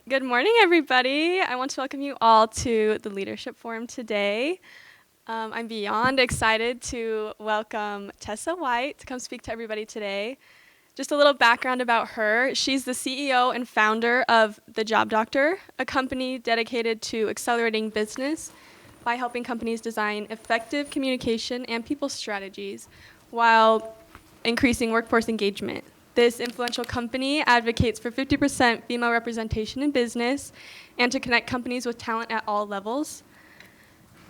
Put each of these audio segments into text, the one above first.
Good morning, everybody. I want to welcome you all to the Leadership Forum today. I'm beyond excited to welcome Tessa White to come speak to everybody today. Just a little background about her. She's the CEO and founder of The Job Doctor, a company dedicated to accelerating business by helping companies design effective communication and people strategies while increasing workforce engagement. This influential company advocates for 50% female representation in business and to connect companies with talent at all levels.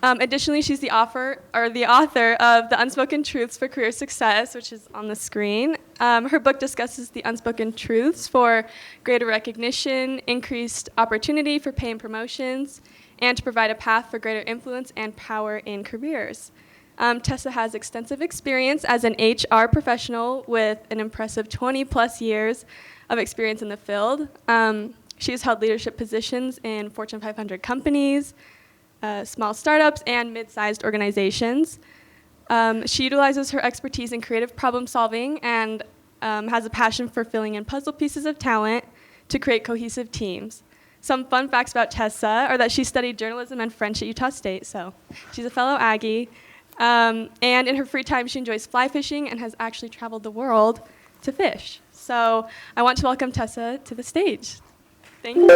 Additionally, she's the author of The Unspoken Truths for Career Success, which is on the screen. Her book discusses the unspoken truths for greater recognition, increased opportunity for pay and promotions, and to provide a path for greater influence and power in careers. Tessa has extensive experience as an HR professional with an impressive 20-plus years of experience in the field. She has held leadership positions in Fortune 500 companies, small startups, and mid-sized organizations. She utilizes her expertise in creative problem solving and has a passion for filling in puzzle pieces of talent to create cohesive teams. Some fun facts about Tessa are that she studied journalism and French at Utah State, so she's a fellow Aggie. And in her free time, she enjoys fly fishing and has actually traveled the world to fish. So I want to welcome Tessa to the stage. Thank you.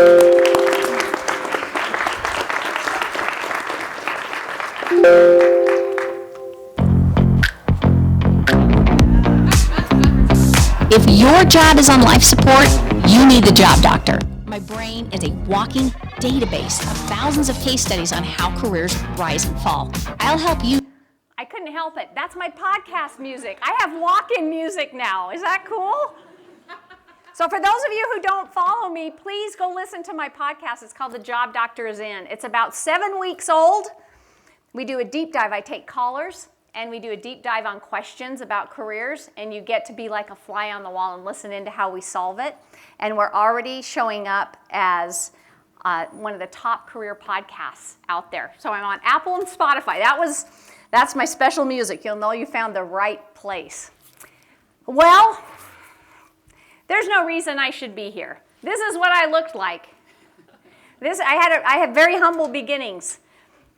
If your job is on life support, you need the Job Doctor. My brain is a walking database of thousands of case studies on how careers rise and fall. I'll help you. I couldn't help it. That's my podcast music. I have walk-in music now. Is that cool? So for those of you who don't follow me, please go listen to my podcast. It's called The Job Doctor is In. It's about 7 weeks old. We do a deep dive. I take callers, and we do a deep dive on questions about careers, and you get to be like a fly on the wall and listen into how we solve it. And we're already showing up as one of the top career podcasts out there. So I'm on Apple and Spotify. That's my special music. You'll know you found the right place. Well, there's no reason I should be here. This is what I looked like. I had very humble beginnings.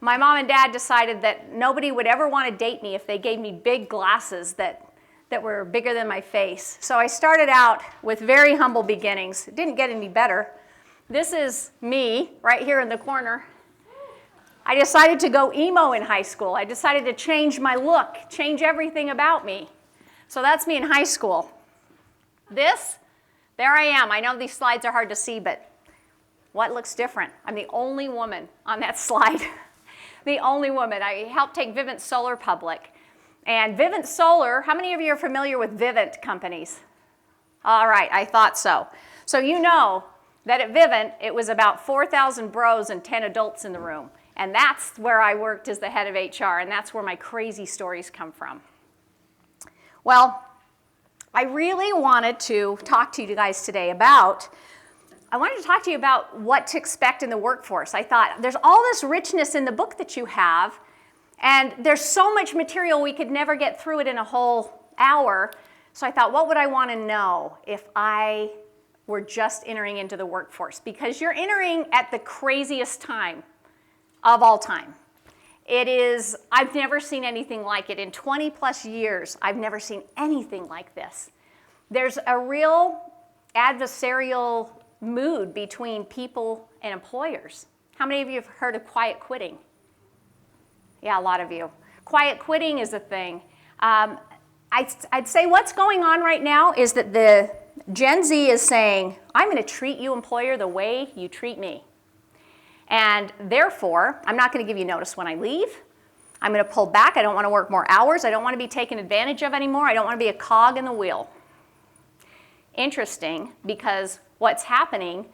My mom and dad decided that nobody would ever want to date me if they gave me big glasses that were bigger than my face. So I started out with very humble beginnings. It didn't get any better. This is me right here in the corner. I decided to go emo in high school. I decided to change my look, change everything about me. So that's me in high school. There I am. I know these slides are hard to see, but what looks different? I'm the only woman on that slide. The only woman. I helped take Vivint Solar public. And Vivint Solar, how many of you are familiar with Vivint companies? All right, I thought so. So you know that at Vivint, it was about 4,000 bros and 10 adults in the room. And that's where I worked as the head of HR, and that's where my crazy stories come from. Well, I really wanted to talk to you guys today about what to expect in the workforce. I thought, there's all this richness in the book that you have, and there's so much material we could never get through it in a whole hour. So I thought, what would I want to know if I were just entering into the workforce? Because you're entering at the craziest time of all time. I've never seen anything like it. In 20 plus years, I've never seen anything like this. There's a real adversarial mood between people and employers. How many of you have heard of quiet quitting? Yeah, a lot of you. Quiet quitting is a thing. I'd say what's going on right now is that the Gen Z is saying, I'm going to treat you, employer, the way you treat me. And therefore, I'm not going to give you notice when I leave. I'm going to pull back. I don't want to work more hours. I don't want to be taken advantage of anymore. I don't want to be a cog in the wheel. Interesting, because what's happening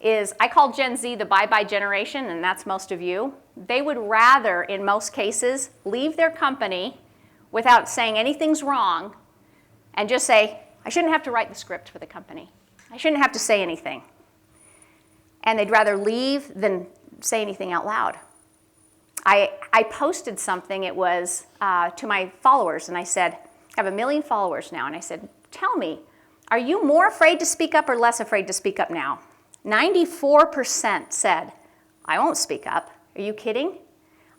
is, I call Gen Z the bye-bye generation, and that's most of you. They would rather, in most cases, leave their company without saying anything's wrong and just say, I shouldn't have to write the script for the company. I shouldn't have to say anything. And they'd rather leave than say anything out loud. I posted something, it was to my followers, and I said, I have 1 million followers now, and I said, tell me, are you more afraid to speak up or less afraid to speak up now? 94% said, I won't speak up. Are you kidding?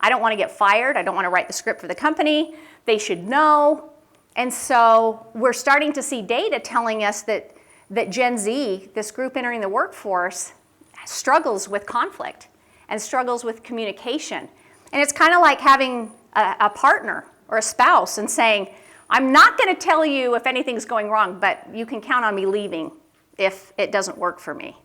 I don't want to get fired. I don't want to write the script for the company. They should know. And so we're starting to see data telling us that Gen Z, this group entering the workforce, struggles with conflict and struggles with communication. And it's kind of like having a partner or a spouse and saying, I'm not going to tell you if anything's going wrong, but you can count on me leaving if it doesn't work for me.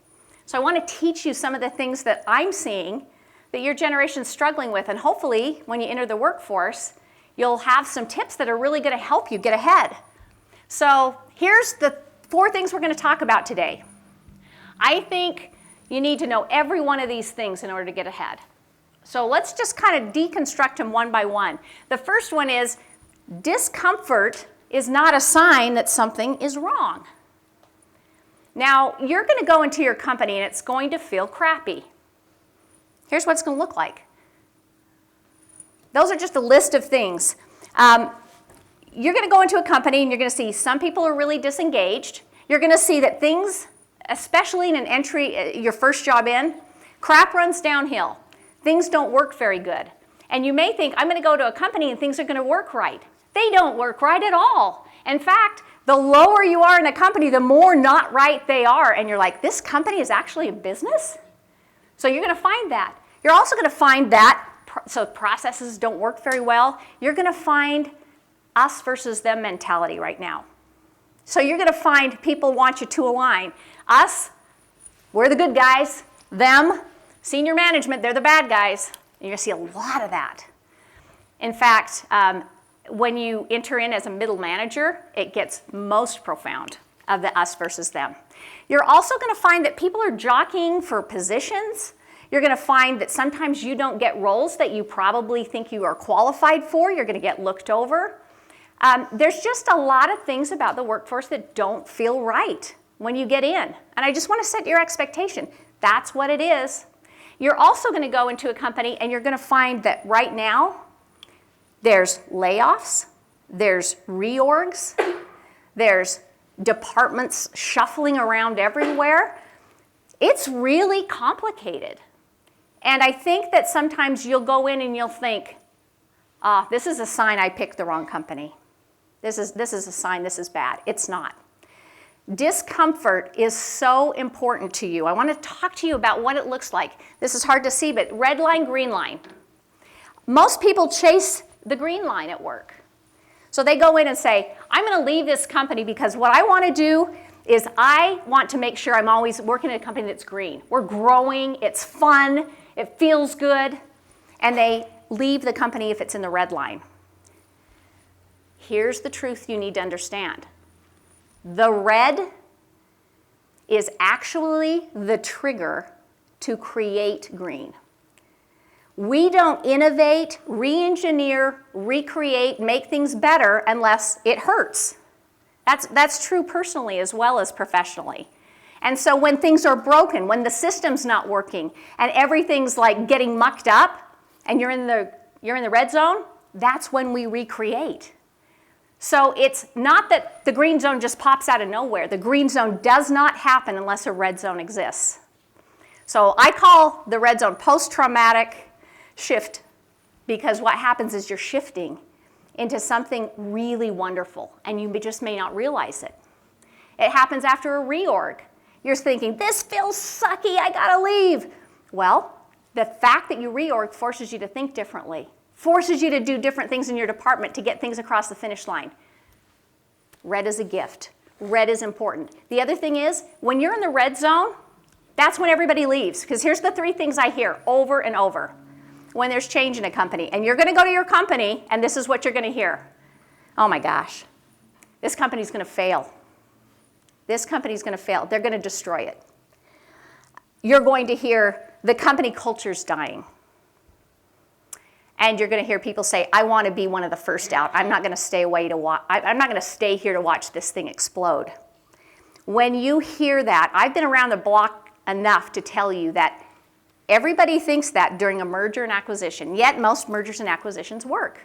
So I want to teach you some of the things that I'm seeing that your generation's struggling with, and hopefully when you enter the workforce, you'll have some tips that are really going to help you get ahead. So here's the 4 things we're going to talk about today. I think you need to know every one of these things in order to get ahead. So let's just kind of deconstruct them one by one. The first one is discomfort is not a sign that something is wrong. Now, you're going to go into your company and it's going to feel crappy. Here's what it's going to look like. Those are just a list of things. You're going to go into a company and you're going to see some people are really disengaged. You're going to see that things, especially in an entry, your first job in, crap runs downhill. Things don't work very good. And you may think, I'm going to go to a company and things are going to work right. They don't work right at all. In fact, the lower you are in a company, the more not right they are. And you're like, this company is actually a business? So you're going to find that. You're also going to find that, so processes don't work very well. You're going to find us versus them mentality right now. So you're going to find people want you to align. Us, we're the good guys. Them, senior management, they're the bad guys. And you're going to see a lot of that. In fact, when you enter in as a middle manager, it gets most profound of the us versus them. You're also going to find that people are jockeying for positions. You're going to find that sometimes you don't get roles that you probably think you are qualified for. You're going to get looked over. There's just a lot of things about the workforce that don't feel right when you get in. And I just want to set your expectation. That's what it is. You're also going to go into a company and you're going to find that right now, there's layoffs, there's reorgs, there's departments shuffling around everywhere. It's really complicated. And I think that sometimes you'll go in and you'll think, this is a sign I picked the wrong company. This is a sign this is bad. It's not. Discomfort is so important to you. I want to talk to you about what it looks like. This is hard to see, but red line, green line. Most people chase the green line at work. So they go in and say, I'm going to leave this company because what I want to do is I want to make sure I'm always working at a company that's green. We're growing, it's fun, it feels good, and they leave the company if it's in the red line. Here's the truth you need to understand. The red is actually the trigger to create green. We don't innovate, re-engineer, recreate, make things better unless it hurts. That's true personally as well as professionally. And so when things are broken, when the system's not working, and everything's like getting mucked up, and you're in the red zone, that's when we recreate. So it's not that the green zone just pops out of nowhere. The green zone does not happen unless a red zone exists. So I call the red zone post-traumatic shift, because what happens is you're shifting into something really wonderful, and you just may not realize it. It happens after a reorg. You're thinking, this feels sucky, I gotta leave. Well, the fact that you reorg forces you to think differently, forces you to do different things in your department to get things across the finish line. Red is a gift. Red is important. The other thing is, when you're in the red zone, that's when everybody leaves, because here's the 3 things I hear over and over when there's change in a company. And you're going to go to your company, and this is what you're going to hear. Oh my gosh, this company's going to fail. This company's going to fail. They're going to destroy it. You're going to hear the company culture's dying. And you're going to hear people say, I want to be one of the first out. I'm not going to stay away to watch. I'm not going to stay here to watch this thing explode. When you hear that, I've been around the block enough to tell you that everybody thinks that during a merger and acquisition, yet most mergers and acquisitions work.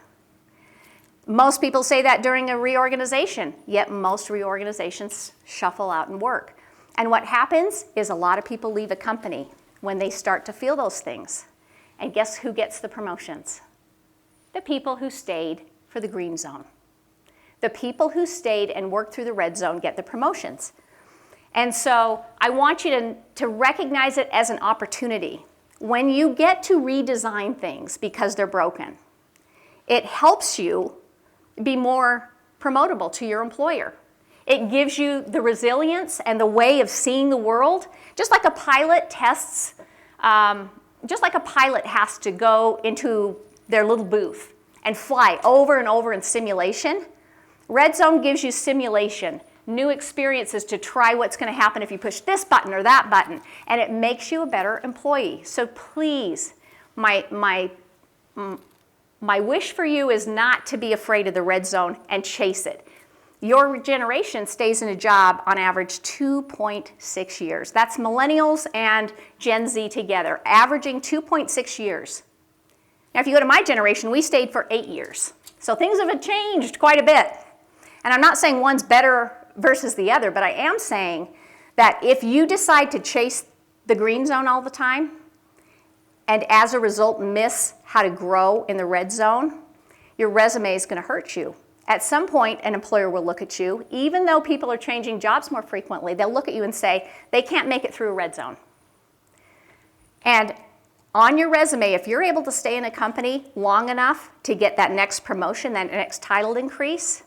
Most people say that during a reorganization, yet most reorganizations shuffle out and work. And what happens is a lot of people leave a company when they start to feel those things. And guess who gets the promotions? The people who stayed for the green zone. The people who stayed and worked through the red zone get the promotions. And so I want you to recognize it as an opportunity. When you get to redesign things because they're broken, it helps you be more promotable to your employer. It gives you the resilience and the way of seeing the world. Just like a pilot tests, just like a pilot has to go into their little booth and fly over and over in simulation, Red Zone gives you simulation, new experiences to try what's going to happen if you push this button or that button, and it makes you a better employee. So please, my wish for you is not to be afraid of the red zone and chase it. Your generation stays in a job on average 2.6 years. That's millennials and Gen Z together, averaging 2.6 years. Now, if you go to my generation, we stayed for 8 years. So things have changed quite a bit. And I'm not saying one's better versus the other, but I am saying that if you decide to chase the green zone all the time, and as a result miss how to grow in the red zone, your resume is going to hurt you. At some point, an employer will look at you, even though people are changing jobs more frequently, they'll look at you and say, they can't make it through a red zone. And on your resume, if you're able to stay in a company long enough to get that next promotion, that next title increase,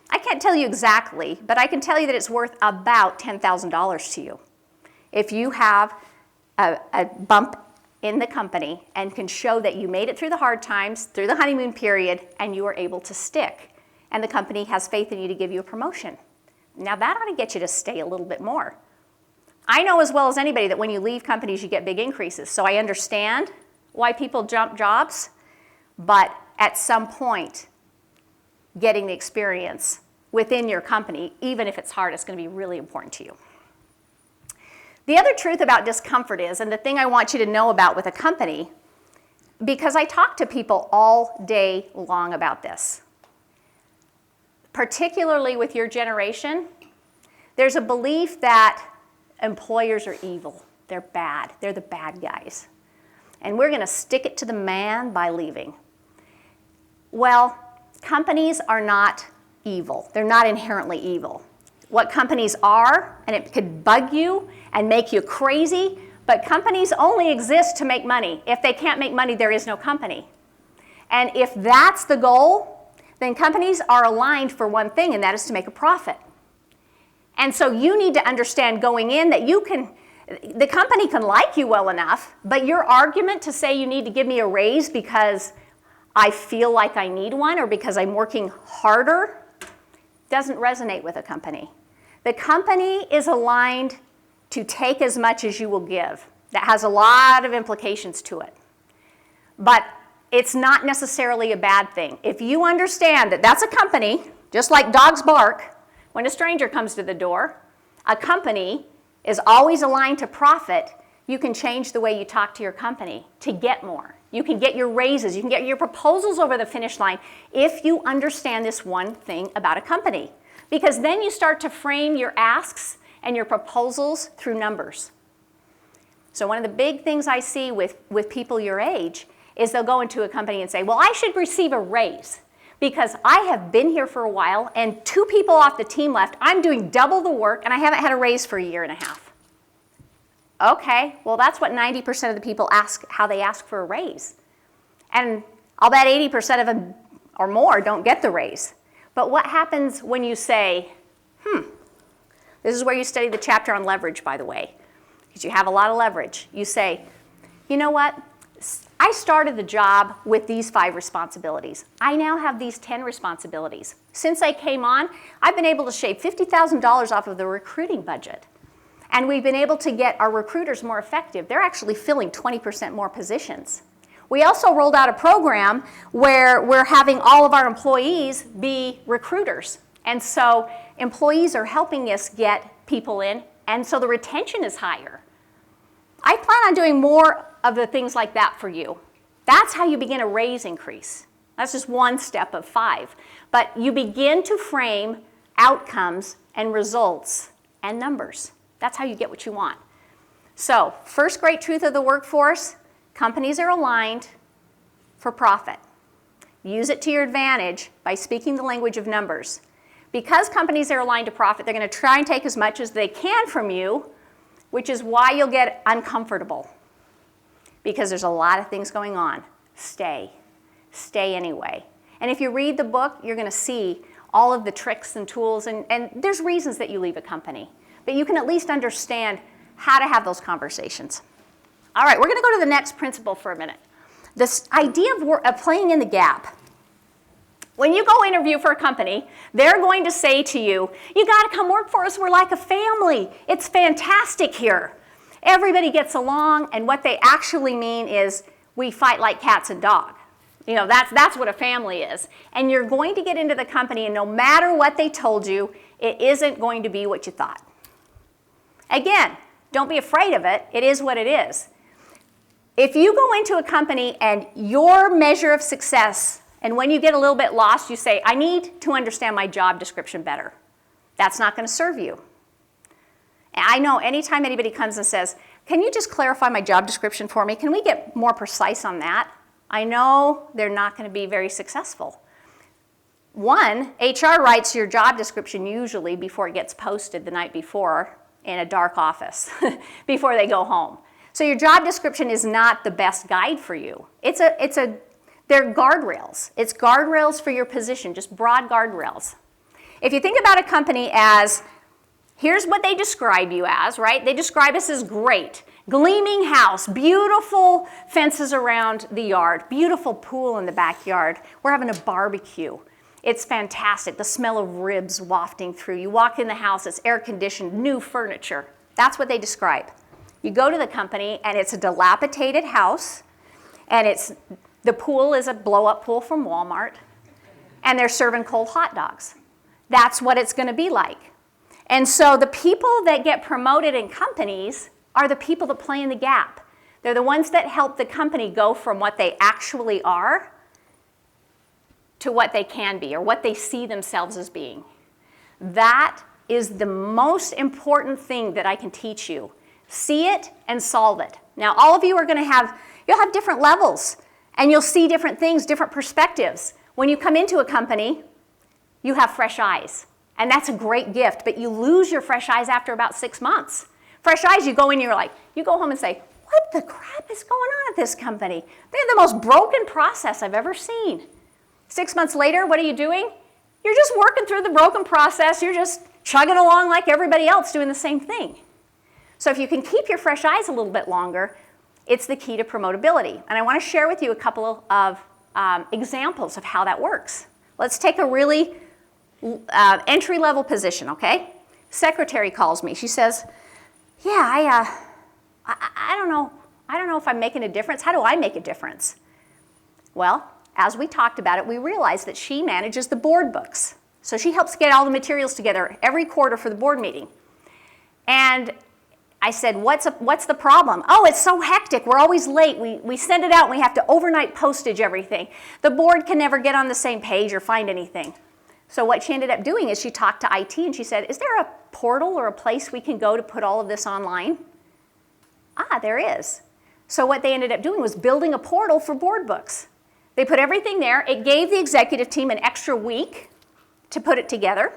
I can't tell you exactly, but I can tell you that it's worth about $10,000 to you. If you have a bump in the company and can show that you made it through the hard times, through the honeymoon period, and you are able to stick, and the company has faith in you to give you a promotion. Now that ought to get you to stay a little bit more. I know as well as anybody that when you leave companies, you get big increases. So I understand why people jump jobs, but at some point, getting the experience within your company, even if it's hard, it's going to be really important to you. The other truth about discomfort is, and the thing I want you to know about with a company, because I talk to people all day long about this, particularly with your generation, there's a belief that employers are evil. They're bad. They're the bad guys. And we're going to stick it to the man by leaving. Well, companies are not evil. They're not inherently evil. What companies are, and it could bug you and make you crazy, but companies only exist to make money. If they can't make money, there is no company. And if that's the goal, then companies are aligned for one thing, and that is to make a profit. And so you need to understand going in that the company can like you well enough, but your argument to say you need to give me a raise because I feel like I need one or because I'm working harder doesn't resonate with a company. The company is aligned to take as much as you will give. That has a lot of implications to it. But it's not necessarily a bad thing. If you understand that that's a company, just like dogs bark when a stranger comes to the door, a company is always aligned to profit, you can change the way you talk to your company to get more. You can get your raises, you can get your proposals over the finish line if you understand this one thing about a company. Because then you start to frame your asks and your proposals through numbers. So one of the big things I see with people your age is they'll go into a company and say, well, I should receive a raise because I have been here for a while and 2 people off the team left. I'm doing double the work and I haven't had a raise for a year and a half. Okay, well, that's what 90% of the people ask, how they ask for a raise. And I'll bet 80% of them or more don't get the raise. But what happens when you say, this is where you study the chapter on leverage, by the way, because you have a lot of leverage. You say, you know what? I started the job with these 5 responsibilities. I now have these 10 responsibilities. Since I came on, I've been able to shave $50,000 off of the recruiting budget. And we've been able to get our recruiters more effective. They're actually filling 20% more positions. We also rolled out a program where we're having all of our employees be recruiters. And so employees are helping us get people in, and so the retention is higher. I plan on doing more of the things like that for you. That's how you begin a raise increase. That's just one step of 5. But you begin to frame outcomes and results and numbers. That's how you get what you want. So, first great truth of the workforce, companies are aligned for profit. Use it to your advantage by speaking the language of numbers. Because companies are aligned to profit, they're going to try and take as much as they can from you, which is why you'll get uncomfortable. Because there's a lot of things going on. Stay. Stay anyway. And if you read the book, you're going to see all of the tricks and tools, and there's reasons that you leave a company. But you can at least understand how to have those conversations. All right, we're going to go to the next principle for a minute. This idea of playing in the gap. When you go interview for a company, they're going to say to you, you got to come work for us. We're like a family. It's fantastic here. Everybody gets along, and what they actually mean is we fight like cats and dogs. You know, that's what a family is. And you're going to get into the company, and no matter what they told you, it isn't going to be what you thought. Again, don't be afraid of it. It is what it is. If you go into a company and your measure of success, and when you get a little bit lost, you say, I need to understand my job description better. That's not going to serve you. And I know anytime anybody comes and says, can you just clarify my job description for me? Can we get more precise on that? I know they're not going to be very successful. One, HR writes your job description usually before it gets posted the night before in a dark office before they go home. So your job description is not the best guide for you. They're guardrails. It's guardrails for your position, just broad guardrails. If you think about a company as, here's what they describe you as, right? They describe us as great. Gleaming house, beautiful fences around the yard, beautiful pool in the backyard. We're having a barbecue. It's fantastic. The smell of ribs wafting through. You walk in the house, it's air conditioned, new furniture. That's what they describe. You go to the company and it's a dilapidated house, and the pool is a blow-up pool from Walmart, and they're serving cold hot dogs. That's what it's going to be like. And so the people that get promoted in companies are the people that play in the gap. They're the ones that help the company go from what they actually are to what they can be, or what they see themselves as being. That is the most important thing that I can teach you. See it and solve it. Now, all of you are going to you'll have different levels, and you'll see different things, different perspectives. When you come into a company, you have fresh eyes, and that's a great gift, but you lose your fresh eyes after about 6 months. Fresh eyes, you go in, you go home and say, what the crap is going on at this company? They have the most broken process I've ever seen. 6 months later, what are you doing? You're just working through the broken process. You're just chugging along like everybody else doing the same thing. So if you can keep your fresh eyes a little bit longer, it's the key to promotability. And I want to share with you a couple of examples of how that works. Let's take a really entry-level position, okay? Secretary calls me. She says, yeah, I don't know if I'm making a difference. How do I make a difference? Well, as we talked about it, we realized that she manages the board books. So she helps get all the materials together every quarter for the board meeting. And I said, what's the problem? Oh, it's so hectic. We're always late. We send it out and we have to overnight postage everything. The board can never get on the same page or find anything. So what she ended up doing is she talked to IT and she said, is there a portal or a place we can go to put all of this online? There is. So what they ended up doing was building a portal for board books. They put everything there. It gave the executive team an extra week to put it together.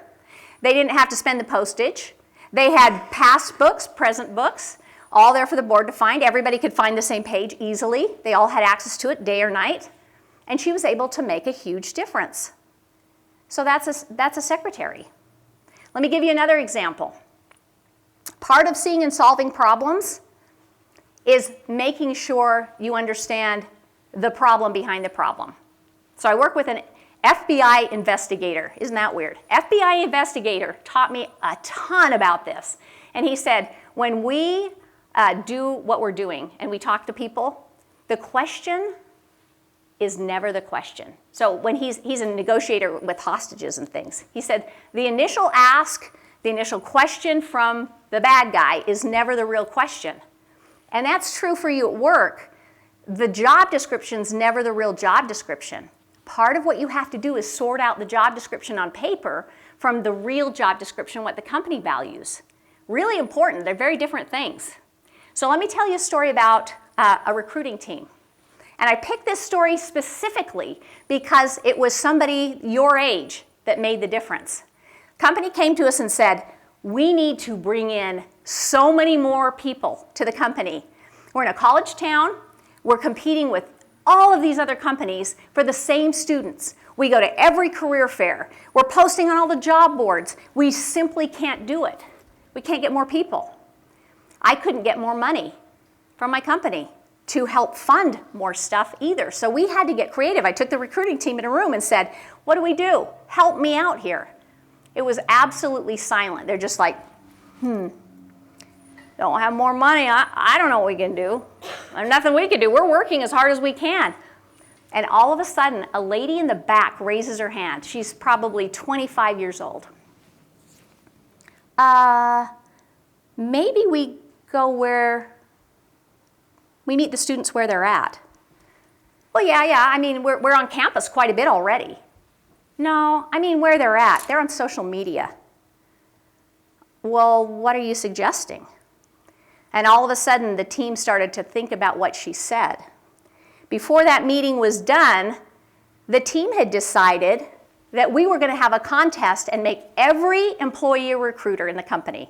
They didn't have to spend the postage. They had past books, present books, all there for the board to find. Everybody could find the same page easily. They all had access to it day or night. And she was able to make a huge difference. So that's a secretary. Let me give you another example. Part of seeing and solving problems is making sure you understand the problem behind the problem. So I work with an FBI investigator. Isn't that weird? FBI investigator taught me a ton about this. And he said, when we do what we're doing and we talk to people, the question is never the question. So when he's a negotiator with hostages and things, he said the initial ask, the initial question from the bad guy is never the real question. And that's true for you at work. The job description's never the real job description. Part of what you have to do is sort out the job description on paper from the real job description, what the company values. Really important. They're very different things. So let me tell you a story about a recruiting team. And I picked this story specifically because it was somebody your age that made the difference. Company came to us and said, we need to bring in so many more people to the company. We're in a college town. We're competing with all of these other companies for the same students. We go to every career fair. We're posting on all the job boards. We simply can't do it. We can't get more people. I couldn't get more money from my company to help fund more stuff either. So we had to get creative. I took the recruiting team in a room and said, what do we do? Help me out here. It was absolutely silent. They're just like, don't have more money. I don't know what we can do. There's nothing we can do. We're working as hard as we can. And all of a sudden, a lady in the back raises her hand. She's probably 25 years old. Maybe we go where we meet the students where they're at. Well, yeah. I mean, we're on campus quite a bit already. No, I mean where they're at. They're on social media. Well, what are you suggesting? And all of a sudden, the team started to think about what she said. Before that meeting was done, the team had decided that we were going to have a contest and make every employee a recruiter in the company.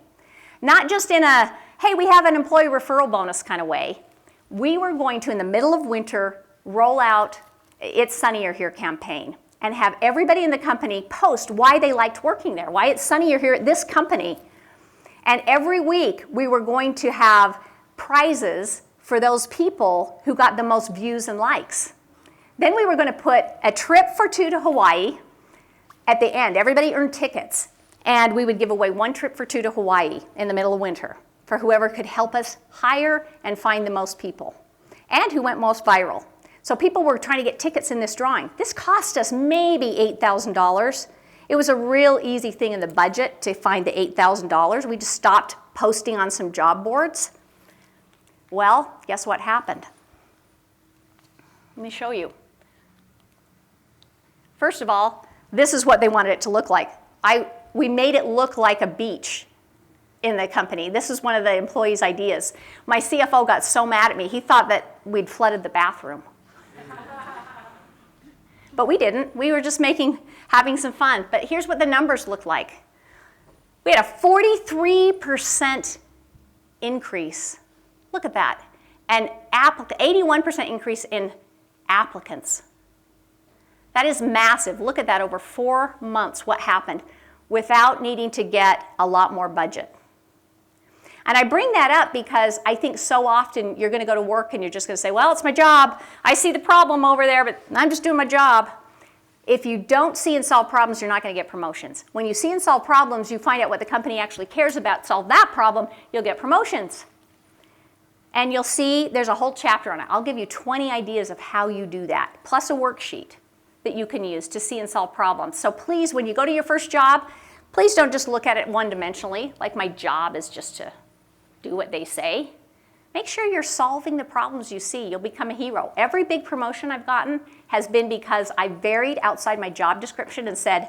Not just in a, hey, we have an employee referral bonus kind of way. We were going to, in the middle of winter, roll out It's Sunnier Here campaign and have everybody in the company post why they liked working there, why it's sunnier here at this company. And every week, we were going to have prizes for those people who got the most views and likes. Then we were going to put a trip for 2 to Hawaii at the end. Everybody earned tickets. And we would give away 1 trip for 2 to Hawaii in the middle of winter for whoever could help us hire and find the most people and who went most viral. So people were trying to get tickets in this drawing. This cost us maybe $8,000. It was a real easy thing in the budget to find the $8,000. We just stopped posting on some job boards. Well, guess what happened? Let me show you. First of all, this is what they wanted it to look like. We made it look like a beach in the company. This is one of the employees' ideas. My CFO got so mad at me, he thought that we'd flooded the bathroom. But we didn't. We were just having some fun. But here's what the numbers look like. We had a 43% increase. Look at that. And 81% increase in applicants. That is massive. Look at that over 4 months, what happened without needing to get a lot more budget. And I bring that up because I think so often you're going to go to work and you're just going to say, well, it's my job. I see the problem over there, but I'm just doing my job. If you don't see and solve problems, you're not going to get promotions. When you see and solve problems, you find out what the company actually cares about, solve that problem, you'll get promotions. And you'll see there's a whole chapter on it. I'll give you 20 ideas of how you do that, plus a worksheet that you can use to see and solve problems. So please, when you go to your first job, please don't just look at it one-dimensionally, like my job is just to do what they say. Make sure you're solving the problems you see. You'll become a hero. Every big promotion I've gotten has been because I varied outside my job description and said,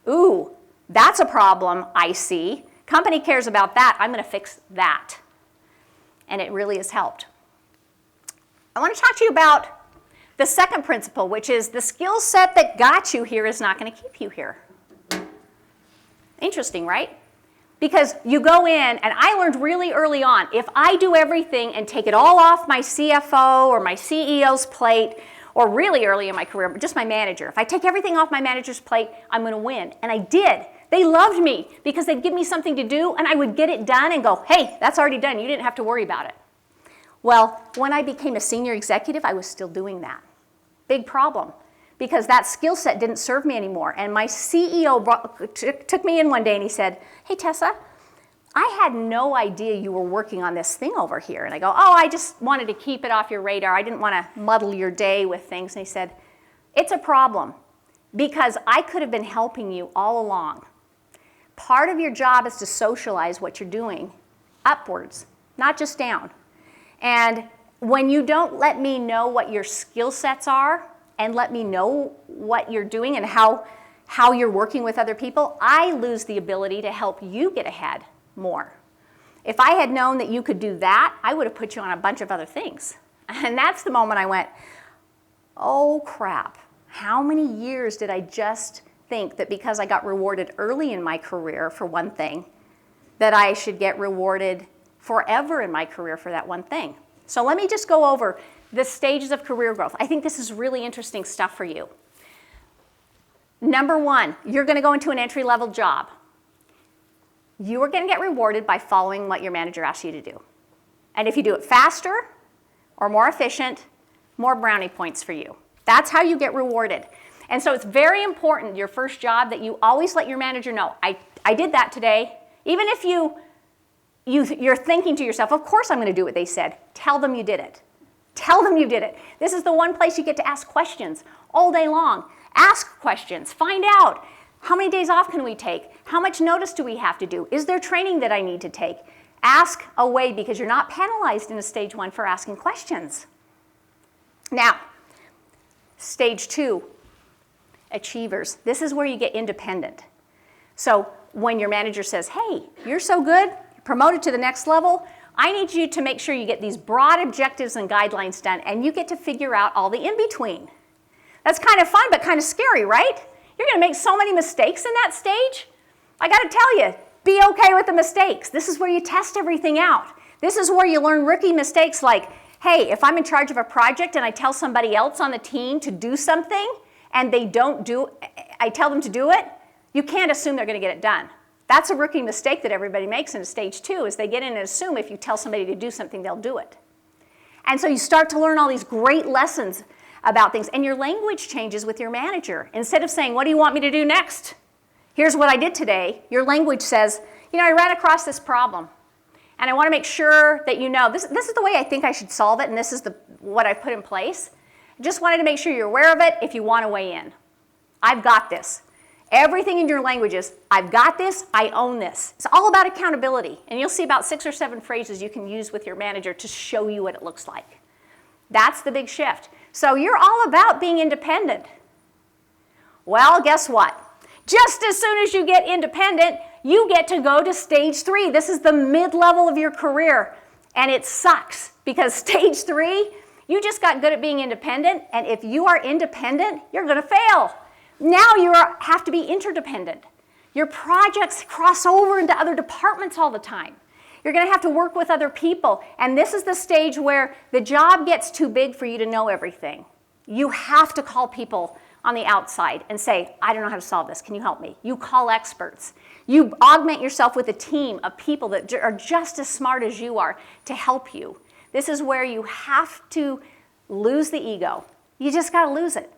ooh, that's a problem I see. Company cares about that. I'm going to fix that. And it really has helped. I want to talk to you about the second principle, which is the skill set that got you here is not going to keep you here. Interesting, right? Because you go in, and I learned really early on, if I do everything and take it all off my CFO or my CEO's plate, or really early in my career, just my manager, if I take everything off my manager's plate, I'm going to win. And I did. They loved me because they'd give me something to do, and I would get it done and go, hey, that's already done. You didn't have to worry about it. Well, when I became a senior executive, I was still doing that. Big problem. Because that skill set didn't serve me anymore. And my CEO took me in one day and he said, hey, Tessa, I had no idea you were working on this thing over here. And I go, oh, I just wanted to keep it off your radar. I didn't want to muddle your day with things. And he said, it's a problem because I could have been helping you all along. Part of your job is to socialize what you're doing upwards, not just down. And when you don't let me know what your skill sets are, and let me know what you're doing and how you're working with other people, I lose the ability to help you get ahead more. If I had known that you could do that, I would have put you on a bunch of other things. And that's the moment I went, oh crap, how many years did I just think that because I got rewarded early in my career for one thing, that I should get rewarded forever in my career for that one thing? So let me just go over the stages of career growth. I think this is really interesting stuff for you. Number one, you're going to go into an entry-level job. You are going to get rewarded by following what your manager asks you to do. And if you do it faster or more efficient, more brownie points for you. That's how you get rewarded. And so it's very important, your first job, that you always let your manager know, I did that today. Even if you're thinking to yourself, of course I'm going to do what they said. Tell them you did it. Tell them you did it. This is the one place you get to ask questions all day long. Ask questions. Find out. How many days off can we take? How much notice do we have to do? Is there training that I need to take? Ask away, because you're not penalized in a stage 1 for asking questions. Now, stage 2, achievers. This is where you get independent. So when your manager says, hey, you're so good, you're promoted to the next level, I need you to make sure you get these broad objectives and guidelines done, and you get to figure out all the in-between. That's kind of fun, but kind of scary, right? You're going to make so many mistakes in that stage. I got to tell you, be okay with the mistakes. This is where you test everything out. This is where you learn rookie mistakes like, hey, if I'm in charge of a project and I tell somebody else on the team to do something and they don't do, I tell them to do it, you can't assume they're going to get it done. That's a rookie mistake that everybody makes in stage 2, is they get in and assume if you tell somebody to do something, they'll do it. And so you start to learn all these great lessons about things, and your language changes with your manager. Instead of saying, what do you want me to do next? Here's what I did today. Your language says, you know, I ran across this problem, and I want to make sure that you know, this is the way I think I should solve it, and this is what I've put in place. Just wanted to make sure you're aware of it if you want to weigh in. I've got this. Everything in your language is, I've got this, I own this. It's all about accountability, and you'll see about 6 or 7 phrases you can use with your manager to show you what it looks like. That's the big shift. So you're all about being independent. Well, guess what? Just as soon as you get independent, you get to go to stage 3. This is the mid-level of your career, and it sucks because stage 3, you just got good at being independent, and if you are independent, you're going to fail. Now you have to be interdependent. Your projects cross over into other departments all the time. You're going to have to work with other people, and this is the stage where the job gets too big for you to know everything. You have to call people on the outside and say, I don't know how to solve this. Can you help me? You call experts. You augment yourself with a team of people that are just as smart as you are to help you. This is where you have to lose the ego. You just got to lose it.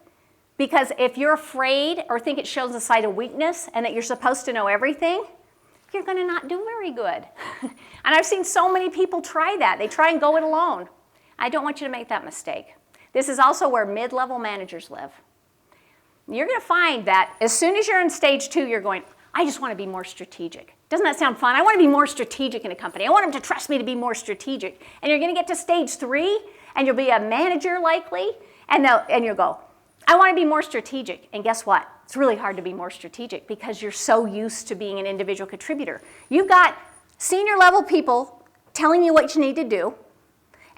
Because if you're afraid or think it shows a sign of weakness and that you're supposed to know everything, you're going to not do very good. And I've seen so many people try that. They try and go it alone. I don't want you to make that mistake. This is also where mid-level managers live. You're going to find that as soon as you're in stage 2, you're going, I just want to be more strategic. Doesn't that sound fun? I want to be more strategic in a company. I want them to trust me to be more strategic. And you're going to get to stage 3, and you'll be a manager likely, and you'll go, I want to be more strategic. And guess what? It's really hard to be more strategic because you're so used to being an individual contributor. You've got senior level people telling you what you need to do,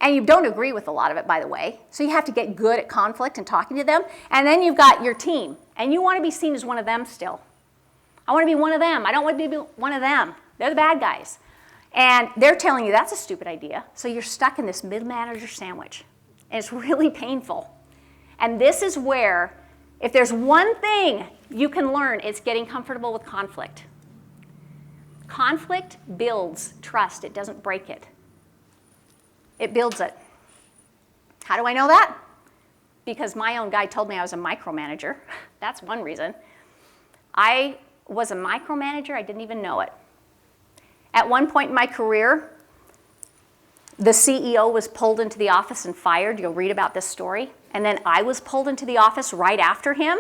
and you don't agree with a lot of it, by the way. So you have to get good at conflict and talking to them. And then you've got your team, and you want to be seen as one of them still. I want to be one of them. I don't want to be one of them. They're the bad guys. And they're telling you that's a stupid idea. So you're stuck in this mid-manager sandwich, and it's really painful. And this is where, if there's one thing you can learn, it's getting comfortable with conflict. Conflict builds trust. It doesn't break it. It builds it. How do I know that? Because my own guy told me I was a micromanager. That's one reason. I was a micromanager. I didn't even know it. At one point in my career, the CEO was pulled into the office and fired. You'll read about this story. And then I was pulled into the office right after him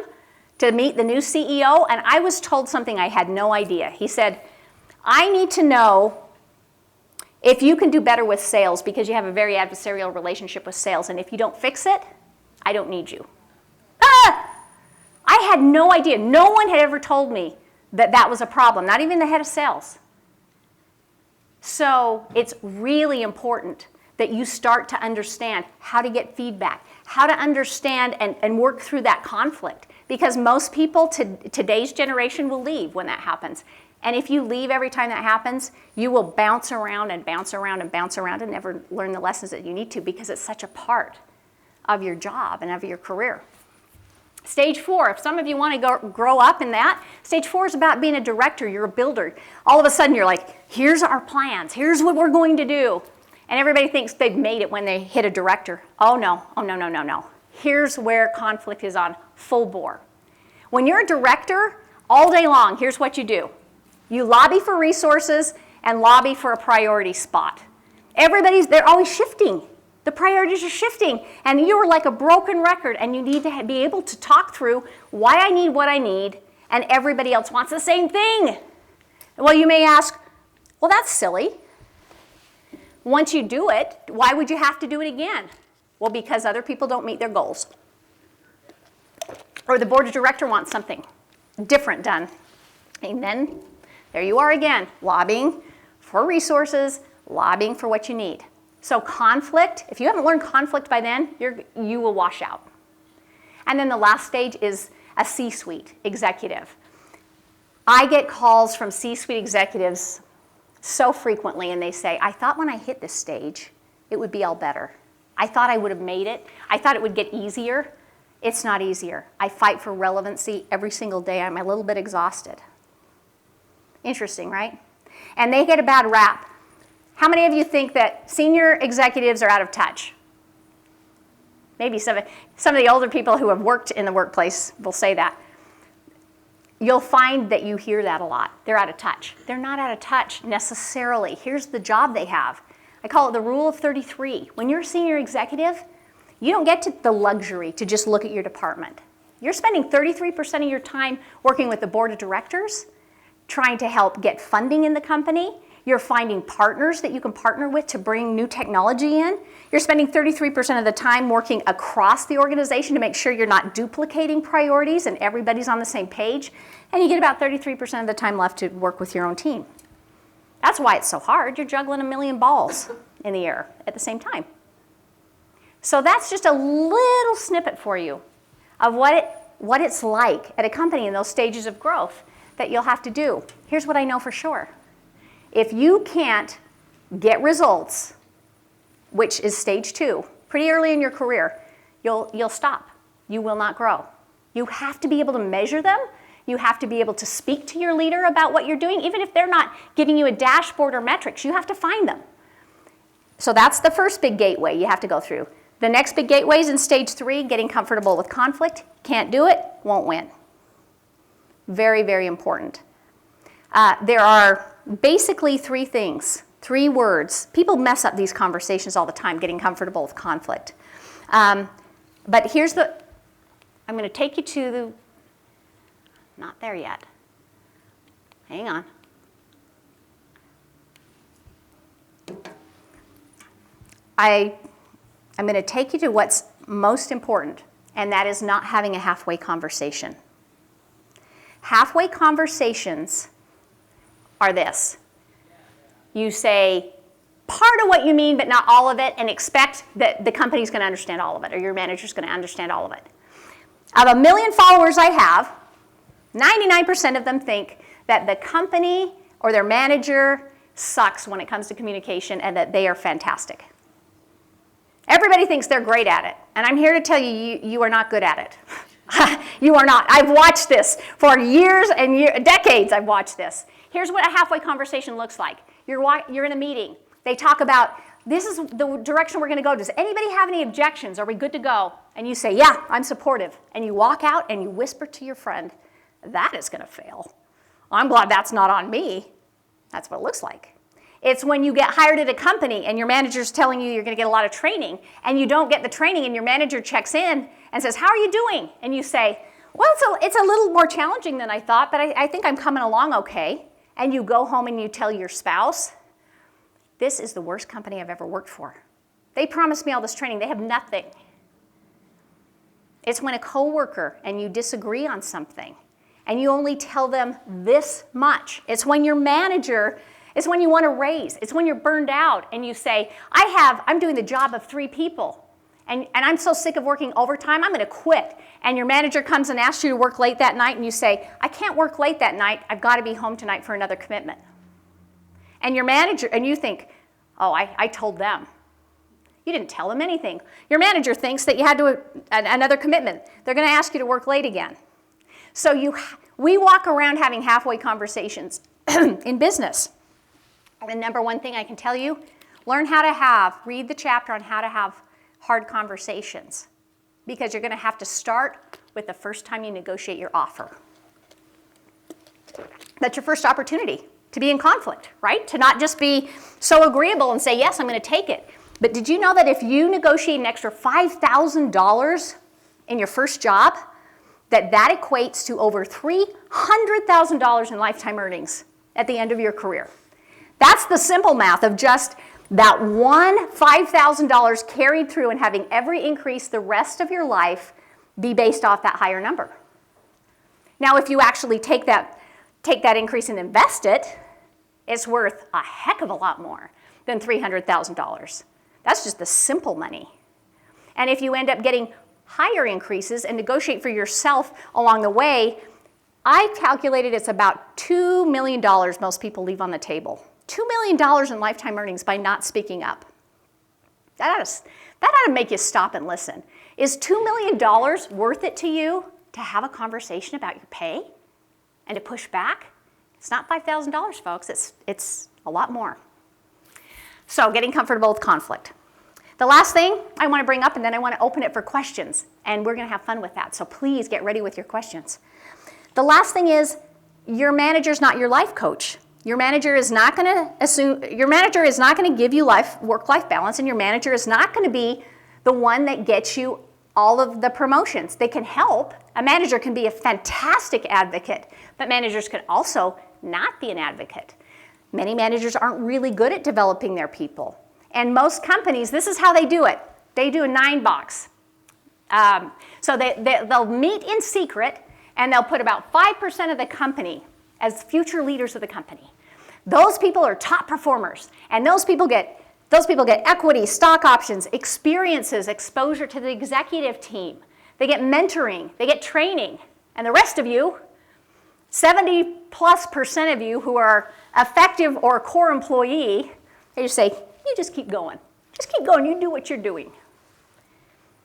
to meet the new CEO, and I was told something I had no idea. He said, I need to know if you can do better with sales because you have a very adversarial relationship with sales, and if you don't fix it, I don't need you. I had no idea. No one had ever told me that that was a problem, not even the head of sales. So it's really important that you start to understand how to get feedback, how to understand and work through that conflict. Because most people, today's generation, will leave when that happens. And if you leave every time that happens, you will bounce around and bounce around and bounce around and never learn the lessons that you need to, because it's such a part of your job and of your career. Stage 4, if some of you want to grow up in that, stage 4 is about being a director. You're a builder. All of a sudden you're like, here's our plans. Here's what we're going to do. And everybody thinks they've made it when they hit a director. Oh no, oh no, no, no, no. Here's where conflict is on full bore. When you're a director, all day long, here's what you do. You lobby for resources and lobby for a priority spot. They're always shifting. The priorities are shifting, and you are like a broken record, and you need to be able to talk through why I need what I need, and everybody else wants the same thing. Well, you may ask, well, that's silly. Once you do it, why would you have to do it again? Well, because other people don't meet their goals. Or the board of directors wants something different done. And then there you are again, lobbying for resources, lobbying for what you need. So conflict, if you haven't learned conflict by then, you will wash out. And then the last stage is a C-suite executive. I get calls from C-suite executives so frequently, and they say, I thought when I hit this stage, it would be all better. I thought I would have made it. I thought it would get easier. It's not easier. I fight for relevancy every single day. I'm a little bit exhausted. Interesting, right? And they get a bad rap. How many of you think that senior executives are out of touch? Maybe some of the older people who have worked in the workplace will say that. You'll find that you hear that a lot. They're out of touch. They're not out of touch necessarily. Here's the job they have. I call it the rule of 33. When you're a senior executive, you don't get to the luxury to just look at your department. You're spending 33% of your time working with the board of directors, trying to help get funding in the company. You're finding partners that you can partner with to bring new technology in. You're spending 33% of the time working across the organization to make sure you're not duplicating priorities and everybody's on the same page. And you get about 33% of the time left to work with your own team. That's why it's so hard. You're juggling a million balls in the air at the same time. So that's just a little snippet for you of what it's like at a company in those stages of growth that you'll have to do. Here's what I know for sure. If you can't get results, which is stage 2, pretty early in your career, you'll stop. You will not grow. You have to be able to measure them. You have to be able to speak to your leader about what you're doing. Even if they're not giving you a dashboard or metrics, you have to find them. So that's the first big gateway you have to go through. The next big gateway is in stage 3, getting comfortable with conflict. Can't do it, won't win. Very, very important. There are basically 3 things, 3 words. People mess up these conversations all the time, getting comfortable with conflict. But here's I'm going to take you to the, not there yet. Hang on. I'm going to take you to what's most important, and that is not having a halfway conversation. Halfway conversations are this. You say part of what you mean, but not all of it, and expect that the company's going to understand all of it, or your manager's going to understand all of it. Of 1 million followers I have, 99% of them think that the company or their manager sucks when it comes to communication and that they are fantastic. Everybody thinks they're great at it, and I'm here to tell you, you are not good at it. You are not. I've watched this for years and decades. I've watched this. Here's what a halfway conversation looks like. You're in a meeting. They talk about, this is the direction we're going to go. Does anybody have any objections? Are we good to go? And you say, yeah, I'm supportive. And you walk out and you whisper to your friend, that is going to fail. I'm glad that's not on me. That's what it looks like. It's when you get hired at a company and your manager's telling you you're going to get a lot of training, and you don't get the training, and your manager checks in and says, how are you doing? And you say, well, it's a little more challenging than I thought, but I think I'm coming along okay. And you go home and you tell your spouse, this is the worst company I've ever worked for. They promised me all this training. They have nothing. It's when a coworker and you disagree on something and you only tell them this much. It's when your manager It's when you want a raise. It's when you're burned out and you say, I'm doing the job of 3 people. And I'm so sick of working overtime, I'm going to quit. And your manager comes and asks you to work late that night, and you say, I can't work late that night. I've got to be home tonight for another commitment. And your manager, and you think, oh, I told them. You didn't tell them anything. Your manager thinks that you had another commitment. They're going to ask you to work late again. So we walk around having halfway conversations in business. The number one thing I can tell you, read the chapter on how to have hard conversations, because you're going to have to start with the first time you negotiate your offer. That's your first opportunity to be in conflict, right? To not just be so agreeable and say, yes, I'm going to take it. But did you know that if you negotiate an extra $5,000 in your first job, that equates to over $300,000 in lifetime earnings at the end of your career? That's the simple math of just that one $5,000 carried through and having every increase the rest of your life be based off that higher number. Now, if you actually take that increase and invest it, it's worth a heck of a lot more than $300,000. That's just the simple money. And if you end up getting higher increases and negotiate for yourself along the way, I calculated it's about $2 million most people leave on the table. $2 million in lifetime earnings by not speaking up. That ought to make you stop and listen. Is $2 million worth it to you to have a conversation about your pay and to push back? It's not $5,000, folks. It's a lot more. So getting comfortable with conflict. The last thing I want to bring up, and then I want to open it for questions, and we're going to have fun with that. So please get ready with your questions. The last thing is, your manager's not your life coach. Your manager is not going to give you work-life balance, and your manager is not going to be the one that gets you all of the promotions. They can help. A manager can be a fantastic advocate, but managers can also not be an advocate. Many managers aren't really good at developing their people. And most companies, this is how they do it. They do a 9-box. So they'll meet in secret, and they'll put about 5% of the company as future leaders of the company. Those people are top performers, and those people get equity, stock options, experiences, exposure to the executive team. They get mentoring, they get training, and the rest of you, 70+% of you who are effective or a core employee, they just say, you just keep going. Just keep going, you do what you're doing.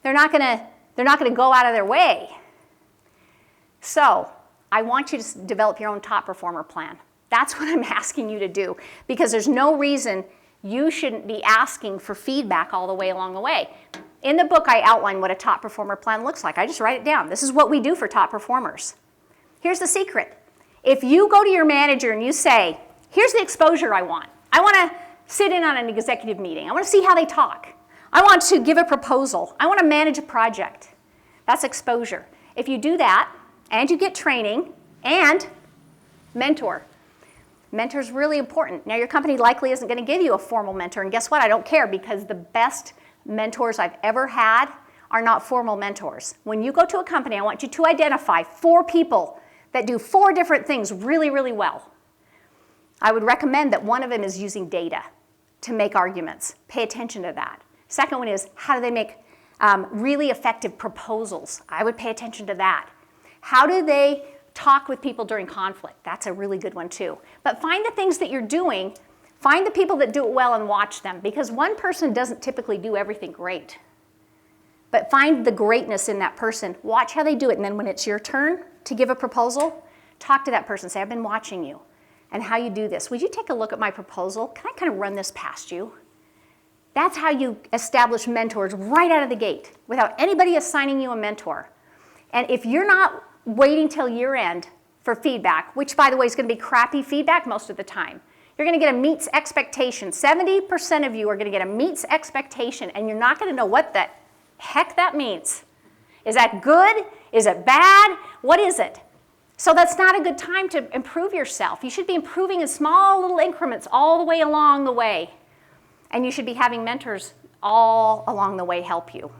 They're not gonna go out of their way. So, I want you to develop your own top performer plan. That's what I'm asking you to do, because there's no reason you shouldn't be asking for feedback all the way along the way. In the book, I outline what a top performer plan looks like. I just write it down. This is what we do for top performers. Here's the secret. If you go to your manager and you say, here's the exposure I want. I want to sit in on an executive meeting. I want to see how they talk. I want to give a proposal. I want to manage a project. That's exposure. If you do that, and you get training, and mentor. Mentor's really important. Now, your company likely isn't going to give you a formal mentor, and guess what? I don't care, because the best mentors I've ever had are not formal mentors. When you go to a company, I want you to identify 4 people that do 4 different things really, really well. I would recommend that one of them is using data to make arguments. Pay attention to that. Second one is, how do they make really effective proposals? I would pay attention to that. How do they talk with people during conflict? That's a really good one too. But find the things that you're doing, find the people that do it well and watch them, because one person doesn't typically do everything great. But find the greatness in that person, watch how they do it, and then when it's your turn to give a proposal, talk to that person, say, I've been watching you and how you do this. Would you take a look at my proposal? Can I kind of run this past you? That's how you establish mentors right out of the gate without anybody assigning you a mentor. And if you're not waiting till year end for feedback, which by the way is going to be crappy feedback most of the time, you're going to get a meets expectation. 70% of you are going to get a meets expectation, and you're not going to know what the heck that means. Is that good? Is it bad? What is it? So that's not a good time to improve yourself. You should be improving in small little increments all the way along the way. And you should be having mentors all along the way help you.